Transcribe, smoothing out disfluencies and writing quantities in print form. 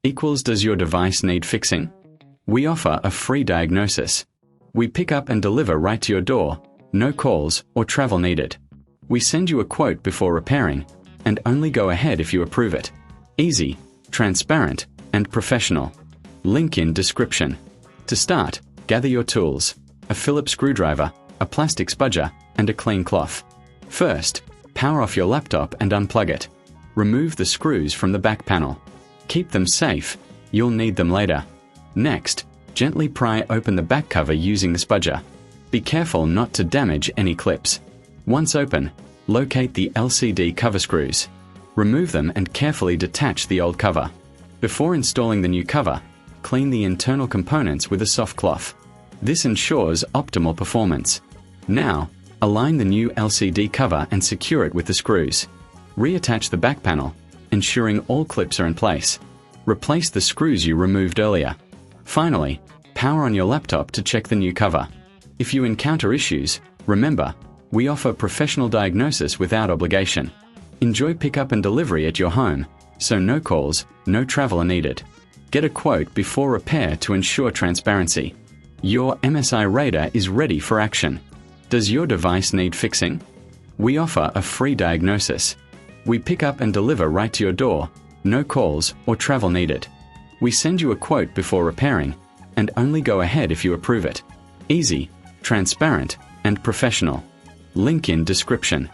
equals does your device need fixing? We offer a free diagnosis. We pick up and deliver right to your door, no calls or travel needed. We send you a quote before repairing, and only go ahead if you approve it. Easy, transparent, and professional. Link in description. To start, gather your tools, a Phillips screwdriver, a plastic spudger, and a clean cloth. First, power off your laptop and unplug it. Remove the screws from the back panel. Keep them safe, you'll need them later. Next, gently pry open the back cover using the spudger. Be careful not to damage any clips. Once open, locate the LCD cover screws. Remove them and carefully detach the old cover. Before installing the new cover, clean the internal components with a soft cloth. This ensures optimal performance. Now, align the new LCD cover and secure it with the screws. Reattach the back panel, ensuring all clips are in place. Replace the screws you removed earlier. Finally, power on your laptop to check the new cover. If you encounter issues, remember, we offer professional diagnosis without obligation. Enjoy pickup and delivery at your home, so no calls, no travel are needed. Get a quote before repair to ensure transparency. Your MSI Raider is ready for action. Does your device need fixing? We offer a free diagnosis. We pick up and deliver right to your door, no calls or travel needed. We send you a quote before repairing, and only go ahead if you approve it. Easy, transparent, and professional. Link in description.